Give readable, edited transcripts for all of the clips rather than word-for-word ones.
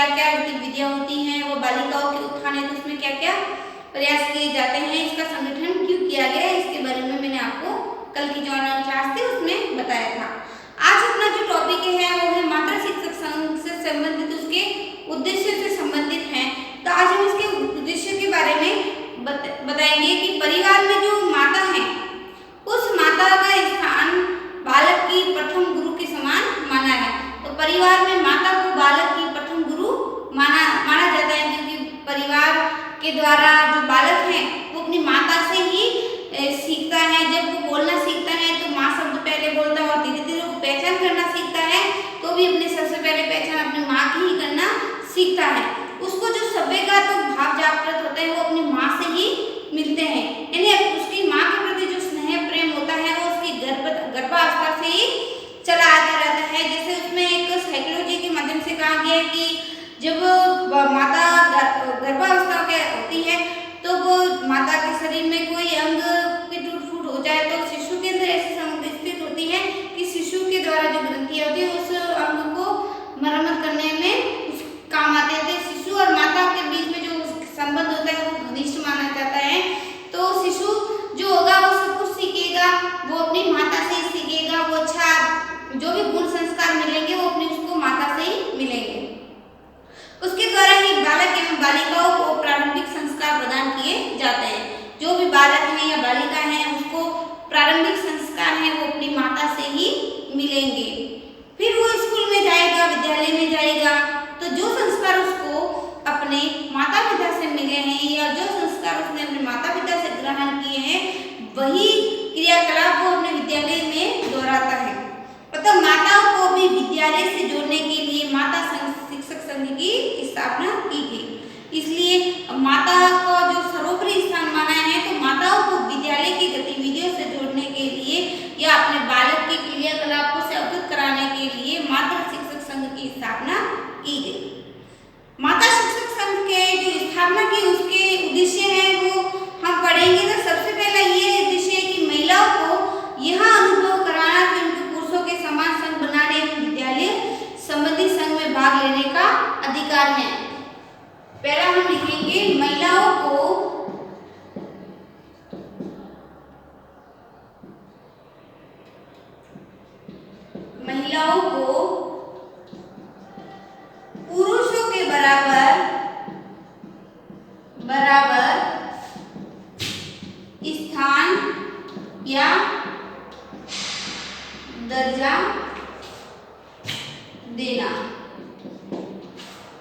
क्या गतिविधियां होती हैं, वो बालिकाओं के उत्थान हेतु उसमें क्या क्या प्रयास किए जाते हैं, इसका संगठन क्यों किया गया, इसके बारे में मैंने आपको कल की जो ऑनलाइन क्लास थी उसमें बताया था। आज अपना जो टॉपिक है वो है मातृ शिक्षक संघ से संबंधित उसके उद्देश्य से संबंधित है। तो आज हम इसके उद्देश्य के बारे में बताएंगे कि परिवार में जो माता है उस माता का स्थान बालक की प्रथम गुरु के समान माना है। तो परिवार में माता को बालक की प्रथम गुरु माना जाता है, क्योंकि परिवार के द्वारा जो बालक है वो अपनी माता से ही सीखता है। जब वो बोलना सीखता है तो माँ शब्द पहले बोलता है और धीरे धीरे वो पहचान करना सीखता है तो भी अपने सबसे पहले पहचान अपनी माँ की ही करना सीखता है। उसको जो सभ्यतात्मक भाव जागृत होते हैं वो अपनी माँ से ही मिलते हैं, यानी उसकी माँ के प्रति जो स्नेह प्रेम होता है वो उसकी गर्भावस्था से ही चला आता रहता है। जैसे उसमें एक साइकोलॉजी के माध्यम से कहा गया है कि जब माता गर्भावस्था होती है तो वो माता के शरीर में कोई अंग की टूट फूट हो जाए तो शिशु के अंदर ऐसी स्थिति होती है कि शिशु के द्वारा जो ग्रंथियां होती है उस अंग को मरम्मत करने में काम आते हैं। शिशु और माता के बीच में जो संबंध होता है वो घनिष्ठ माना जाता है। तो शिशु जो होगा वो सब कुछ सीखेगा, वो अपनी माता से ही सीखेगा, वो अच्छा जो भी गुण संस्कार मिलेंगे वो अपनी उसको माता से ही मिलेंगे। उसके द्वारा ही बालक एवं बालिकाओं को प्रारंभिक संस्कार प्रदान किए जाते हैं। जो भी बालक है या बालिका है उसको प्रारंभिक संस्कार है वो अपनी माता से ही मिलेंगे। फिर वो स्कूल में जाएगा, विद्यालय में जाएगा, तो जो संस्कार उसको अपने माता पिता से मिले हैं या जो संस्कार उसने अपने माता पिता से ग्रहण किए हैं वही क्रियाकलाप वो अपने विद्यालय में दोहराता है। मतलब माताओं को भी विद्यालय से जोड़ने के लिए माता शिक्षक संघ की स्थापना की गई। इसलिए माता का जो सर्वोपरि स्थान माना है, तो माताओं को विद्यालय की गतिविधियों से जोड़ने के लिए या अपने बालक के क्रियाकलापों से अवगत कराने के लिए माता शिक्षक संघ की स्थापना की गई। माता शिक्षक संघ के जो स्थापना की उसके उद्देश्य है वो हम पढ़ेंगे। तो सबसे पहला ये उद्देश्य है कि महिलाओं को यह अनुभव कराना कि उनको पुरुषों के समान संघ बनाने एवं विद्यालय संबंधी संघ में भाग लेने का अधिकार है। पहला हम लिखेंगे महिलाओं को पुरुषों के बराबर स्थान या दर्जा देना।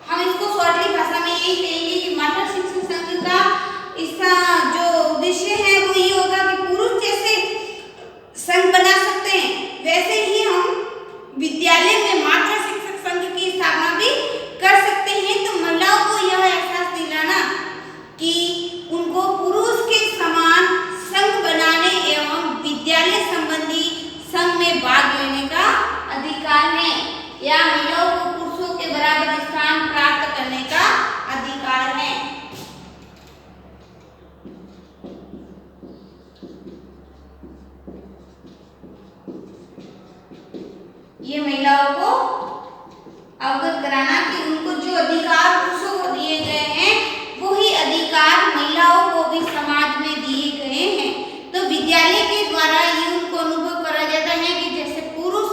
हम इसको शॉर्टली भाषा में यही कहेंगे कि माता शिक्षक संघ का इसका जो उद्देश्य है वो ये होगा कि पुरुष जैसे संघ बना सकते हैं वैसे ही हम विद्यालय में माता शिक्षक संघ की स्थापना भी कर सकते हैं। तो महिलाओं को यह एहसास दिलाना कि उनको पुरुष के समान संघ बनाने एवं विद्यालय संबंधी संघ में भाग लेने का अधिकार है या महिलाओं को पुरुषों के बराबर स्थान प्राप्त करने का अधिकार है। ये महिलाओं को अवगत कराना कि उनको जो अधिकार पुरुषों को दिए गए हैं वही अधिकार महिलाओं को भी समाज में दिए गए हैं। तो विद्यालय के द्वारा ये उनको अनुभव करा जाता है कि जैसे पुरुष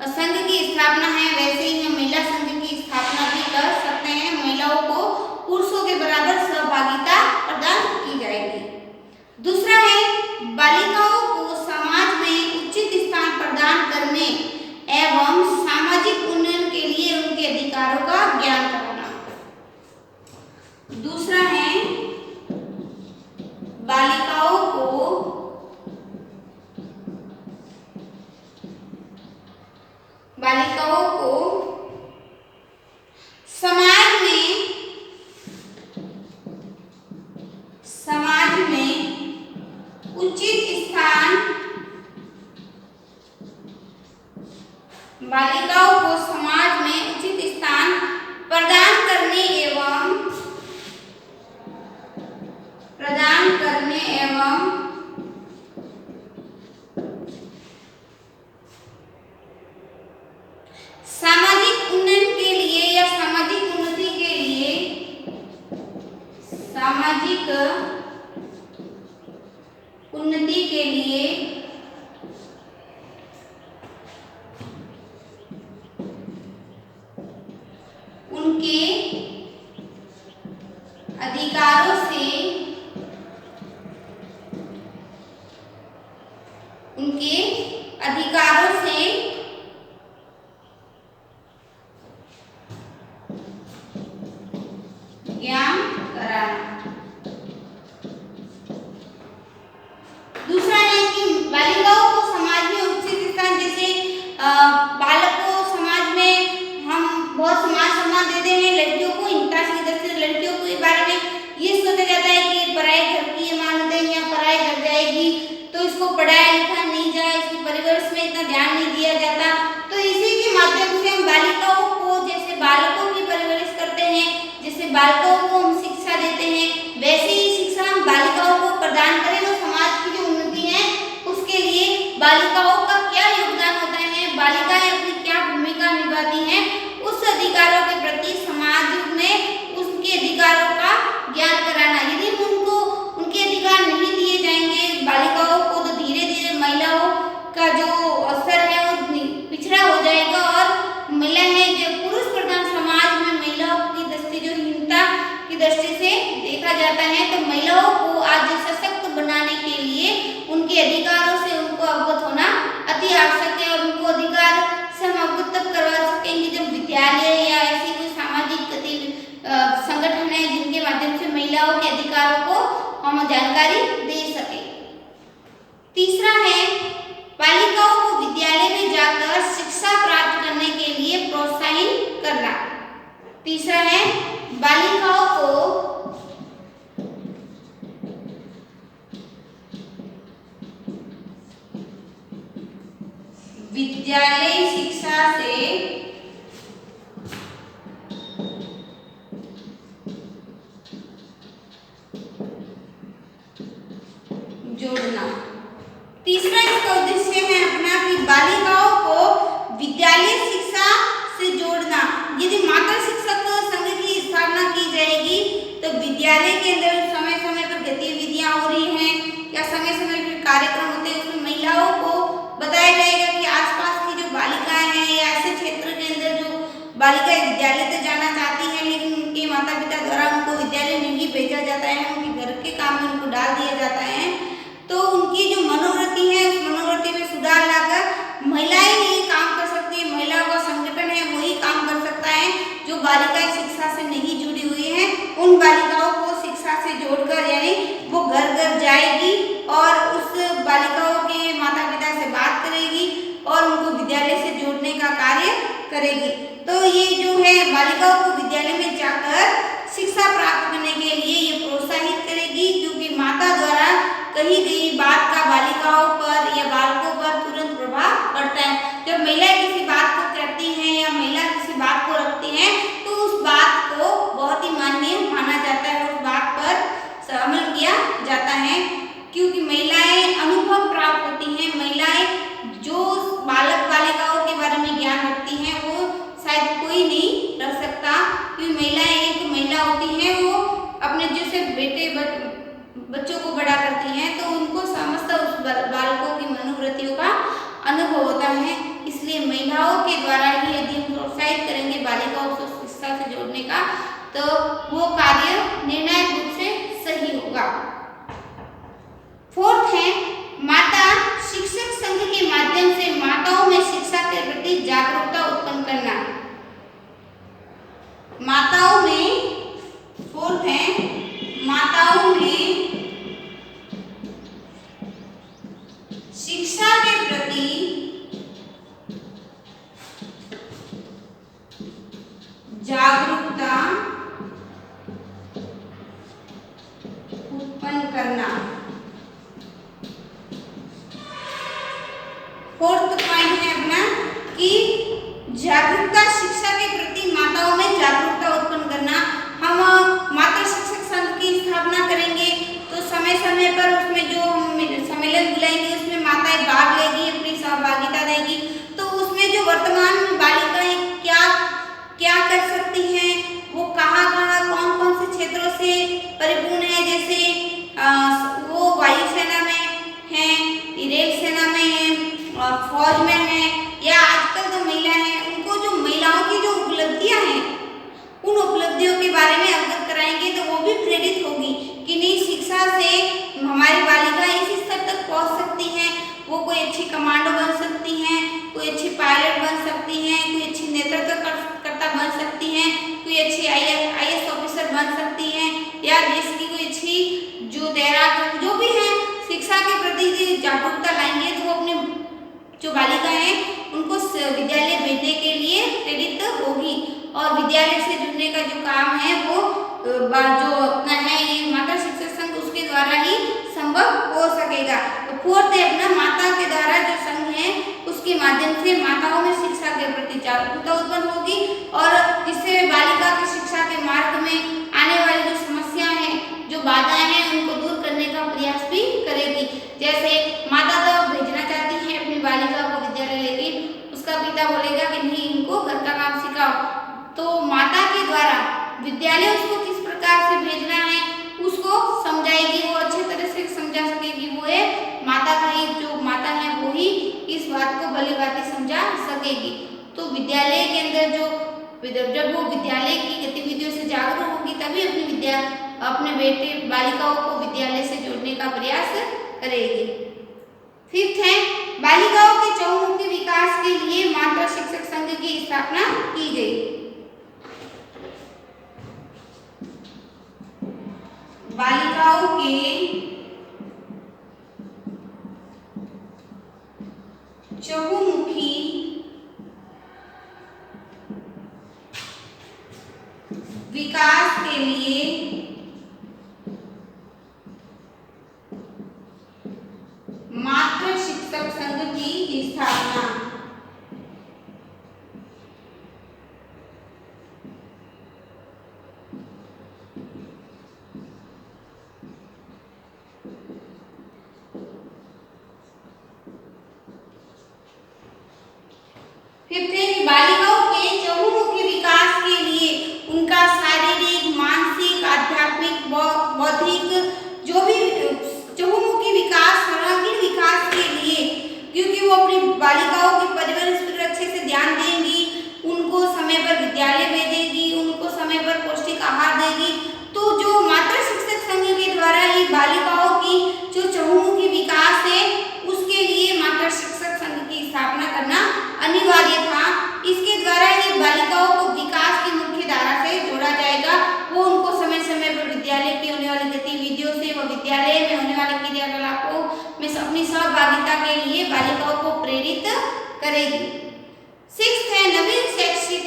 संघ की स्थापना है वैसे ही हम महिला संघ की स्थापना भी कर सकते हैं। महिलाओं को पुरुषों के बराबर सहभागिता प्रदान की जाएगी। दूसरा है बालिकाओं को समाज में उचित स्थान प्रदान करने एवं सामाजिक उन्नयन के लिए उनके अधिकारों का ज्ञान कराना। दूसरा है बालिकाओं को समाज में उचित स्थान बालिकाओं को समाज में उचित स्थान प्रदान करने एवं सामाजिक उन्नयन के लिए या सामाजिक उन्नति सामाजिक उन्नति के लिए उनके अधिकारों से ज्ञान कराना। दूसरा है कि बालिकाओं को समाज में उचित स्थान, जैसे बालकों समाज में हम बहुत समाज सम्मान देते हैं, लड़कियों को हिंसा की दृष्टि से लड़कियों को के बारे में ये सोचा जाता है कि पराए घर की इमारत है या पराए घर जाएगी तो इसको पढ़ाया लिखा नहीं जाए, इसके परिवेश में इतना ध्यान नहीं दिया जाता। तो इसी के माध्यम से हम बालिकाओं को जैसे बालकों की परवरिश करते हैं, जैसे बालकों को हम शिक्षा देते हैं, वैसे ही शिक्षा हम बालिकाओं को प्रदान करें तो समाज की जो उन्नति है उसके लिए बालिकाओं का क्या योगदान होता है, बालिकाएं अपनी क्या भूमिका निभाती हैं, उस अधिकारों के प्रति समाज में उसके अधिकारों का ज्ञान कराना। यदि उनको उनके अधिकार नहीं दिए जाएंगे बालिकाओं को तो धीरे धीरे महिलाओं का जो अवसर है वो पिछड़ा हो जाएगा और महिलाएं जो पुरुष प्रधान समाज में महिलाओं की दृष्टि जो हीनता की दृष्टि से देखा जाता है, तो महिलाओं को आज सशक्त बनाने के लिए उनके अधिकारों से उनको अवगत होना अति आवश्यक है। और उनको अधिकार से हम अवगत तब करवा सकेंगे जब विद्यालय या ऐसी कोई सामाजिक संगठन है जिनके माध्यम से महिलाओं के अधिकारों को हम जानकारी दे सके। तीसरा है बालिकाओं को विद्यालय में जाकर शिक्षा प्राप्त करने के लिए प्रोत्साहित करना। तीसरा है बालिकाओं को विद्यालय शिक्षा से जोड़ना। तीसरा इसका उद्देश्य है अपना कि बालिकाओं को विद्यालय शिक्षा से जोड़ना। यदि माता शिक्षक संघ की स्थापना की जाएगी तो विद्यालय के अंदर समय समय पर गतिविधियां हो रही हैं या समय समय पर कार्यक्रम होते हैं, उसमें महिलाओं को बताया जाएगा कि आसपास की जो बालिकाएं हैं या ऐसे क्षेत्र के अंदर जो बालिकाएं विद्यालय तो जाना चाहती हैं लेकिन उनके माता पिता द्वारा उनको विद्यालय नहीं भेजा जाता है, उनके घर के काम में उनको डाल दिया जाता है, तो उनकी जो मनोवृत्ति है उस मनोवृत्ति में सुधार लाकर महिलाएं ही काम कर सकती है। महिलाओं का संगठन है वही काम कर सकता है जो बालिकाएं शिक्षा से नहीं जुड़ी हुई हैं, उन बालिकाओं को शिक्षा से जोड़कर यानी वो घर घर जाएगी और उस बालिकाओं के माता पिता से बात करेगी और उनको विद्यालय से जोड़ने का कार्य करेगी। तो ये जो है बालिकाओं को विद्यालय में जाकर शिक्षा प्राप्त करने के लिए ये प्रोत्साहित करेगी, क्योंकि माता द्वारा कही गई बात का बालिकाओं पर या बालकों पर तुरंत प्रभाव पड़ता है। जब महिलाएं किसी बात को कहती हैं या महिला किसी बात को रखती हैं तो उस बात को बहुत ही माननीय माना जाता है, उस बात पर अमल किया जाता है, क्योंकि महिलाएं अनुभव प्राप्त होती हैं। महिलाएं जो बालक बालिकाओं के बारे में ज्ञान रखती हैं वो शायद कोई नहीं रख सकता, क्योंकि महिलाएं एक महिला होती हैं वो अपने जैसे बच्चों को बड़ा करती हैं तो उनको समस्त उस बालकों की मनोवृत्तियों का अनुभव होता है। इसलिए महिलाओं के द्वारा ही यदि हम प्रोत्साहित करेंगे बालिकाओं को शिक्षा से जोड़ने का तो वो कार्य निर्णायक रूप से सही होगा। फोर्थ है माता शिक्षक संघ के माध्यम से माताओं में शिक्षा के प्रति जागरूकता उत्पन्न करना। माताओं में फोर्थ है माताओं में शिक्षा के प्रति जागरूकता उत्पन्न करना। फोर्थ पॉइंट है अपना कि जागरूकता शिक्षा के प्रति माताओं में जागरूकता उत्पन्न करना। हम माता शिक्षक संघ की स्थापना करेंगे तो समय समय पर उसमें जो सम्मेलन बुलाएंगे उसमें माताएं भाग लेगी, अपनी सहभागिता देगी, तो उसमें जो वर्तमान में बालिकाएं क्या क्या कर सकती हैं, वो कहाँ कौन कौन से क्षेत्रों से परिपूर्ण है, जैसे कमांडो बन सकती हैं, कोई अच्छी पायलट बन सकती हैं, कोई अच्छी नेतृत्वकर्ता बन सकती हैं, कोई अच्छी आईएएस ऑफिसर बन सकती हैं, या देश की कोई अच्छी जो तैराक जो भी है शिक्षा के प्रति जागरूकता लाएंगे तो अपने जो बालिकाएं हैं उनको विद्यालय भेजने के लिए प्रेरित होगी। और विद्यालय से जुड़ने का जो काम है वो जो अपना है ये माता शिक्षक संघ उसके द्वारा ही संभव हो सकेगा। तो फोर्थ है अपना माता के द्वारा जो संघ है उसके माध्यम से माताओं में शिक्षा के प्रति जागरूकता उत्पन्न होगी और जिससे बालिका की शिक्षा के मार्ग में आने वाली जो समस्या है जो बाधाएं हैं उनको दूर करने का प्रयास भी करेगी। जैसे माता तो भेजना चाहती है अपनी बालिका को विद्यालय, लेकिन उसका पिता बोलेगा कि नहीं इनको घर का काम सिखाओ, तो माता के द्वारा विद्यालय उसको किस प्रकार से भेजना है उसको समझाएगी, वो अच्छे तरह से समझा सकेगी। वो है माता का ही जो माता है वो ही इस बात को भली भांति समझा सकेगी। तो विद्यालय के अंदर जब वो विद्यालय की गतिविधियों से जागरूक होगी तभी अपने बेटे बालिकाओं को विद्यालय से जोड़ने का प्रयास करेगी। फिफ्थ है बालिकाओं के चहुमुखी विकास के लिए माता शिक्षक संघ की स्थापना की गई। बालिकाओं के चहुमुखी विकास के लिए मातृ शिक्षक संघ की स्थापना। फिफ्थ है कि बालिकाओं के चहुमुखी विकास के लिए उनका शारीरिक, मानसिक, आध्यात्मिक, बौद्धिक जो भी चहुमुखी विकास, सर्वांगीण विकास के लिए, क्योंकि वो अपनी बालिकाओं की परवरिश पर अच्छे से ध्यान देंगी, उनको समय पर विद्यालय भेजेगी, उनको समय पर पौष्टिक आहार देगी, तो जो मातृ शिक्षक संघ के द्वारा ही बालिकाओं की जो चहुमुखी विकास है उसके लिए मातृ शिक्षक संघ की स्थापना करना अनिवार्य था। इसके द्वारा ही बालिकाओं को विकास की मुख्य धारा से जोड़ा जाएगा। वो उनको समय समय पर विद्यालय की होने वाली गतिविधियों से व विद्यालय में होने वाले क्रियाकलापों में अपनी सहभागिता के लिए बालिकाओं को प्रेरित करेगी। सिक्स्थ है नवीन शैक्षिक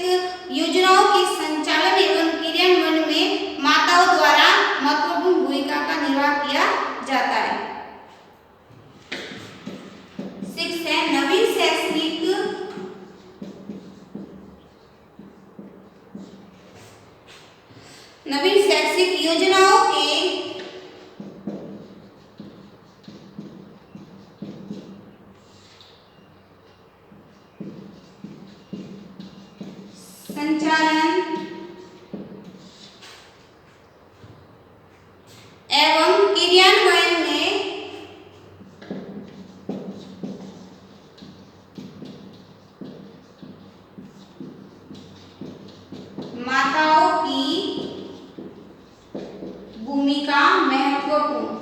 योजनाओं के संचालन एवं क्रियान्वयन में माताओं द्वारा महत्वपूर्ण भूमिका का निर्वाह किया जाता है। सिक्स्थ है नवीन शैक्षिक योजनाओं के संचालन एवं क्रियान्वयन में माताओं की भूमिका महत्वपूर्ण।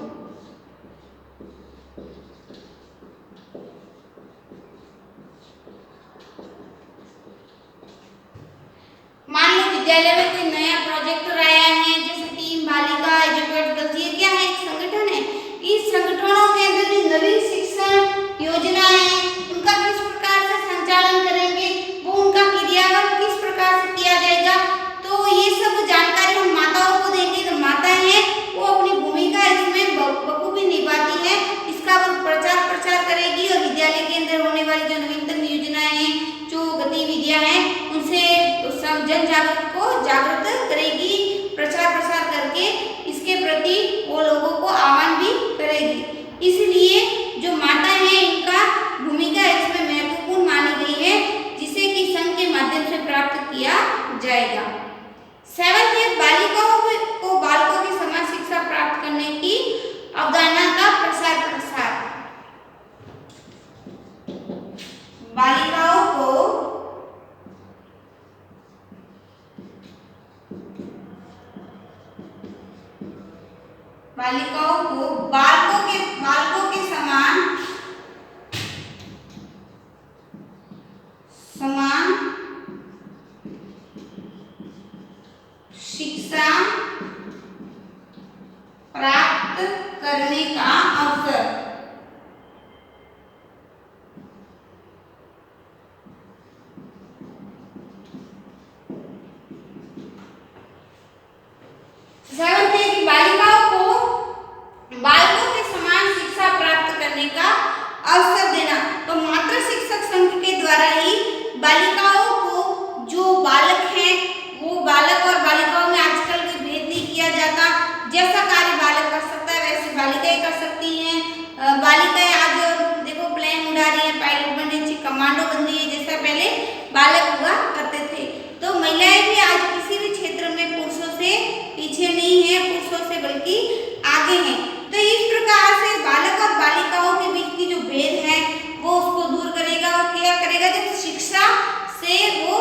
मान लो विद्यालय में कोई नया प्रोजेक्टर आया है, जैसे टीम बालिका एजुकेट गर्ल्स, ये क्या है एक संगठन है। इस संगठनों के अंदर जो नवीन शिक्षण योजना है उनका किस प्रकार से संचालन करेंगे, वो उनका क्रियान्वयन किस प्रकार से किया जाएगा, तो ये सब जानकारी हम माताओं को देंगे। तो माताएं हैं वो अपनी भूमिका इसमें बखूबी निभाती है, इसका वो प्रचार करेगी और विद्यालय के अंदर होने वाली जो नवीनतम योजनाएं हैं, जो गतिविधियां हैं, उनसे जन जागरूक को जागृत करेगी, प्रसार करके इसके प्रति वो लोगों को आह्वान भी करेगी। इसलिए जो माता है इनका भूमिका इसमें महत्वपूर्ण मानी गई है, जिसे कि संघ के माध्यम से प्राप्त किया जाएगा। सेवंथ है बालिकाओं को बालकों की समान शिक्षा प्राप्त करने की अवधारणा का प्रसार। बालिकाओं को बालकों के समान करने का अवसर। सेवंथ है कि बालिकाओं को बालकों के समान शिक्षा प्राप्त करने का अवसर देना। तो मातृ शिक्षक संघ के द्वारा ही बालिकाओं को, जो बालक हैं वो बालक और बालिकाओं में आजकल कोई भेद नहीं किया जाता। जैसा कार्य बालक कर सकता है वैसे बालिकाएं कर सकती हैं। बालिकाएं आज देखो प्लेन उड़ा रही है, पायलट बन रही है, कमांडो बन रही है, जैसा पहले बालक हुआ करते थे। तो महिलाएं भी आज किसी भी क्षेत्र में पुरुषों से पीछे नहीं है, पुरुषों से बल्कि आगे हैं। तो इस प्रकार से बालक और बालिकाओं के बीच की जो भेद है वो उसको दूर करेगा। और क्या करेगा? जब शिक्षा से वो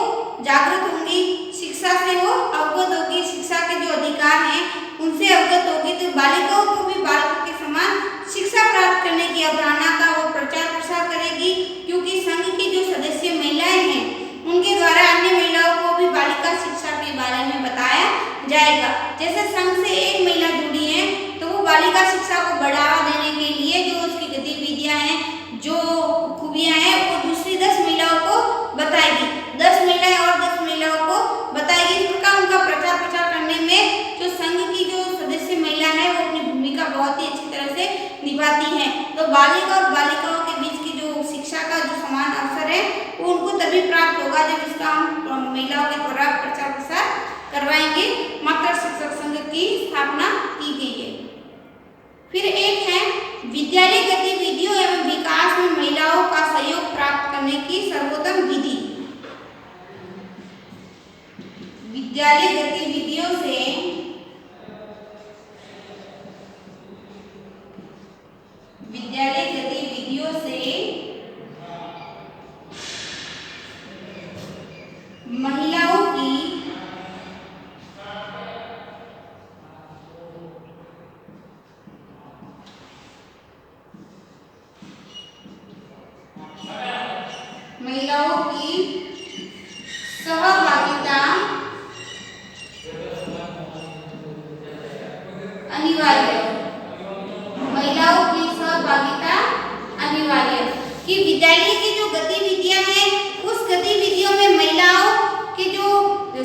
जागृत होंगी, शिक्षा से वो अवगत होगी, शिक्षा के जो अधिकार हैं उनसे अवगत होगी, तो बालिकाओं को भी बालकों के समान शिक्षा प्राप्त करने की अवधारणा का वो प्रचार प्रसार करेगी। क्योंकि संघ की जो सदस्य महिलाएं हैं उनके द्वारा अन्य महिलाओं को भी बालिका शिक्षा के बारे में बताया जाएगा। जैसे संघ से एक महिला जुड़ी है तो वो बालिका शिक्षा को बढ़ावा देने के लिए जो उसकी गतिविधियां हैं, जो खूबियां हैं, वो दूसरी 10 महिलाओं को बताएगी। 10 महिलाएं और 10 महिलाओं को बताएगी। इस प्रकार उनका प्रचार प्रसार करने में जो संघ की जो सदस्य महिला है वो अपनी भूमिका बहुत ही अच्छी तरह से निभाती हैं। तो बालिका और बालिकाओं के बीच की जो शिक्षा का जो समान अवसर है वो उनको तभी प्राप्त होगा जब इसका हम महिलाओं के द्वारा प्रचार प्रसार करवाएंगे। मातृ शिक्षक संघ की स्थापना की गई है। फिर एक है विद्यालय गतिविधियों एवं विकास में महिलाओं का सहयोग प्राप्त करने की सर्वोत्तम विधि। विद्यालय गतिविधियों से महिलाओं की सहभागिता अनिवार्य। महिलाओं की सहभागिता अनिवार्य कि विद्यालय की जो गतिविधियां हैं उस गतिविधियों में महिलाओं के जो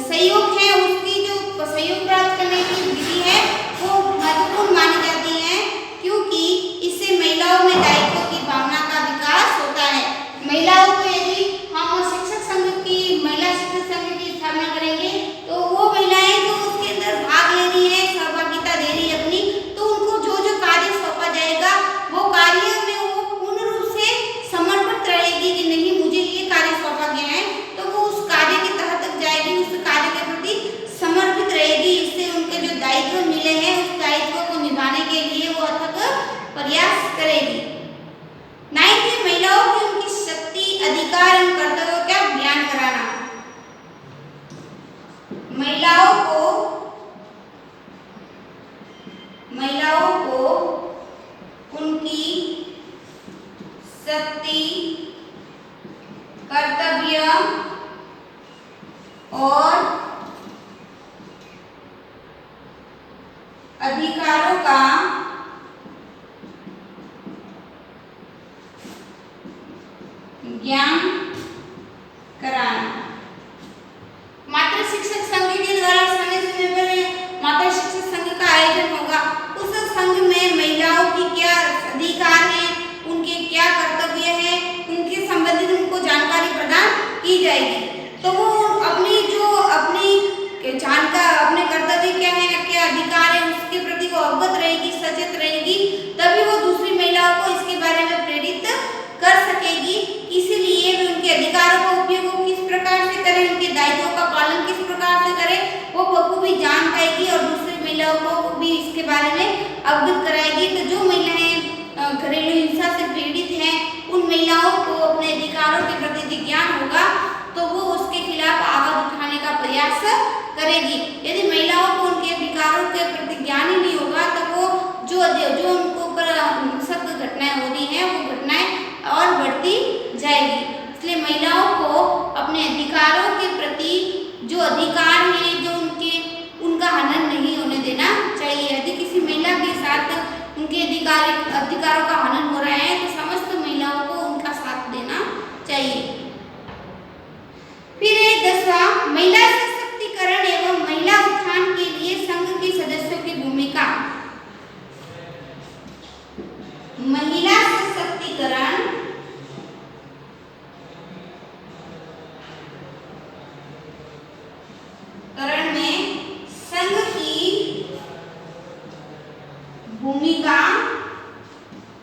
सहयोग है, उसकी जो सहयोग प्राप्त करने की विधि है वो महत्वपूर्ण मानी जाती है। क्योंकि इससे महिलाओं में दायित्व की भावना का विकास होता है। महिलाओं को यदि हम शिक्षक संघ की, महिला शिक्षक संघ की स्थापना करेंगे तो वो महिलाएं जो उसके अंदर भाग ले रही है, सहभागिता दे रही है अपनी, तो उनको जो जो कार्य सौंपा जाएगा वो कार्य में वो पूर्ण रूप से समर्पित रहेगी कि नहीं मुझे ये कार्य सौंपा गया है, तो वो उस कार्य के तहत जाएगी, उस कार्य के प्रति समर्पित रहेगी। इससे उनके जो दायित्व मिले हैं उस दायित्व को निभाने के लिए वो अथक प्रयास करेगी। 9 महिलाओं की उनकी शक्ति, अधिकार एवं कर्तव्यों का ज्ञान कराना। महिलाओं को उनकी शक्ति, कर्तव्य और अधिकारों का ज्ञान कराना। मातृ शिक्षक संघ के द्वारा समय समय पर मातृ शिक्षक संघ का आयोजन होगा। उस संघ में महिलाओं की क्या अधिकार है, उनके क्या कर्तव्य है, उनके संबंधित उनको जानकारी प्रदान की जाएगी। तो वो अपनी अपने कर्तव्य क्या है, क्या अधिकार है, उसके प्रति वो अवगत रहेगी, सचेत रहेगी, तभी वो दूसरी महिलाओं को इसके बारे में प्रेरित कर सकेगी। इसीलिए वे उनके अधिकारों का उपयोग किस प्रकार से करें, उनके दायित्वों का पालन किस प्रकार से करें, वो बखूबी जान पाएगी और दूसरी महिलाओं को भी इसके बारे में अवगत कराएगी। तो जो महिलाएं घरेलू हिंसा से पीड़ित हैं उन महिलाओं को अपने अधिकारों के प्रति ज्ञान होगा तो वो उसके खिलाफ आवाज उठाने का प्रयास करेगी। यदि महिलाओं को उनके अधिकारों के प्रति ज्ञान ही नहीं होगा तो वो जो उनको ऊपर सख्त घटनाएं हो रही हैं वो घटनाएं और बढ़ती जाएगी। इसलिए महिलाओं को अपने अधिकारों के प्रति जो अधिकार है, जो उनका हनन नहीं होने देना चाहिए। यदि किसी महिला के साथ उनके अधिकारों का हनन हो रहा है, तो समस्त महिलाओं को उनका साथ देना चाहिए। फिर है 10वां, महिला सशक्तिकरण एवं महिला उत्थान के लिए संघ के सदस्यों की भूमिका। महिला सशक्तिकरण में संघ की भूमिका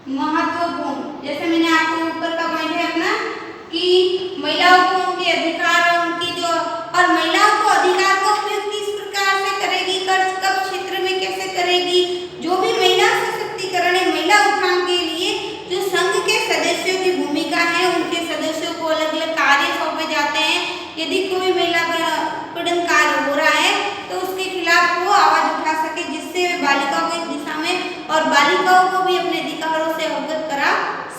महत्वपूर्ण। जैसे मैंने आपको ऊपर का पॉइंट है अपना कि महिलाओं को उनके अधिकार और उनकी जो और महिलाओं को अधिकार को उपयोग किस प्रकार से करेगी, कब क्षेत्र में कैसे करेगी, जो भी महिला सशक्तिकरण है, महिला उत्थान के लिए जो संघ के सदस्यों की भूमिका है, उनके सदस्यों को अलग अलग कार्य सौंपे जाते हैं। यदि कोई महिला पीड़न कार्य हो रहा है तो उसके खिलाफ वो आवाज उठा सके, जिससे बालिकाओं को इस दिशा में और बालिकाओं को भी अपने अधिकारों से अवगत करा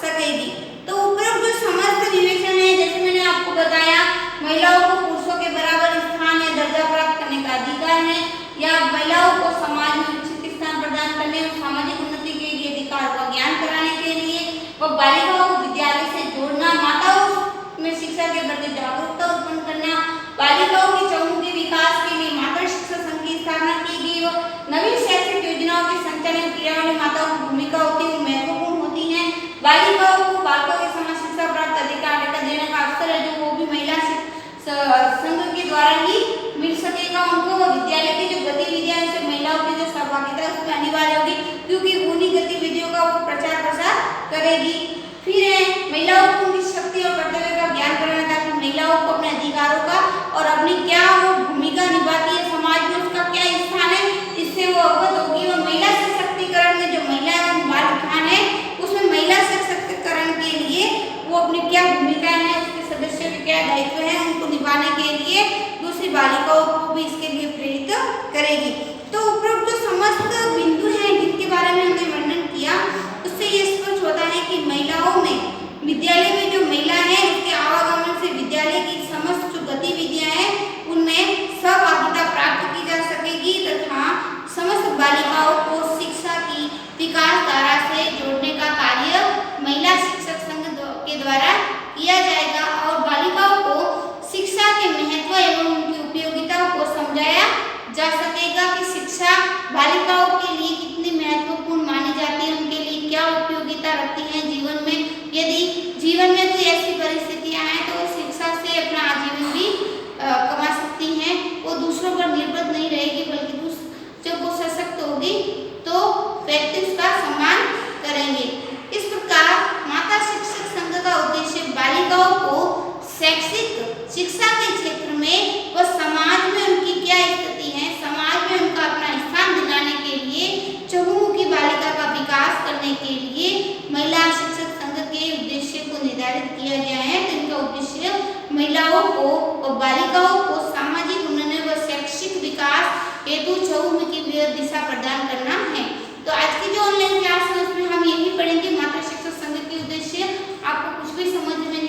सकेगी। तो उपरोक्त जो समस्त विवेचन है, जैसे मैंने आपको बताया, महिलाओं को पुरुषों के बराबर स्थान या दर्जा प्राप्त करने का अधिकार है, या महिलाओं को समाज में उचित स्थान प्रदान करने और सामाजिक उन्नति के लिए अधिकार का ज्ञान कराने के लिए व बालिकाओं को विद्यालय से जोड़ना, माताओं में शिक्षा के प्रति जागरूकता उत्पन्न करना, बालिकाओं के चहुमुखी विकास के लिए माता शिक्षा संघ की स्थापना की गई और नवीन शैक्षिक योजनाओं के संचालन क्रिया वाली माताओं की भूमिका होती है, वो महत्वपूर्ण होती है। बालिकाओं को बालकों के समान शिक्षा प्राप्त अधिकार देने का अवसर है, जो वो भी महिला संघ के द्वारा ही मिल सकेगा उनको। विद्यालय की जो गतिविधियां हैं, महिलाओं की जो सहभागिता है उसमें अनिवार्य होगी, क्योंकि उन्हीं गतिविधियों का वो प्रचार प्रसार करेगी। फिर है महिलाओं को उनकी शक्ति और कर्तव्य का ज्ञान कराना, ताकि महिलाओं को अपने अधिकारों का और अपनी क्या वो भूमिका निभाती है समाज में, उसका क्या स्थान है, इससे वो अवगत होगी। और महिला सशक्तिकरण में जो महिला एवं बाल उत्थान है, उसमें महिला सशक्तिकरण के लिए वो अपनी क्या भूमिका है, उसके सदस्यों के क्या दायित्व है, उनको निभाने के लिए दूसरी बालिकाओं को भी इसके लिए प्रेरित करेगी। तो उपरोक्त जो समस्त बिंदु हैं जिनके बारे में हमने वर्णन किया, उससे ये स्पष्ट होता है कि महिलाओं में विद्यालय में जो महिला है, उसके आवागमन से विद्यालय की समस्त जो गतिविधियां हैं उनमें सहभागिता प्राप्त की जा सकेगी तथा समस्त बालिकाओं को शिक्षा की विकास धारा से जोड़ने का कार्य महिला शिक्षक संघ के द्वारा किया जाएगा और बालिकाओं को शिक्षा के महत्व एवं उनकी उपयोगिता को समझाया जा सकेगा कि शिक्षा बालिकाओं के लिए कितनी महत्वपूर्ण मानी जाती है, उनके लिए क्या उपयोगिता रखती है जीवन में। यदि जीवन में कोई ऐसी परिस्थितियां हैं तो शिक्षा से अपना आजीवन भी कमा सकती हैं, वो दूसरों पर निर्भर नहीं रहेगी, बल्कि जब वो सशक्त होगी तो व्यक्ति उसका सम्मान करेंगे। इस प्रकार माता शिक्षक संघ का उद्देश्य बालिकाओं को शैक्षिक शिक्षा के क्षेत्र में व समाज में उनकी क्या स्थिति है, समाज में उनका अपना स्थान दिलाने के लिए चहुमुखी बालिका का विकास करने के लिए महिला शिक्षक संघ के उद्देश्य को निर्धारित किया गया है। तो इनका उद्देश्य महिलाओं को और बालिकाओं को सामाजिक उन्नयन व शैक्षिक विकास हेतु चहुमुखी दिशा प्रदान करना है। तो आज की जो ऑनलाइन क्लास है उसमें हम यही पढ़ेंगे, माता शिक्षक संघ के उद्देश्य। आपको कुछ भी समझ में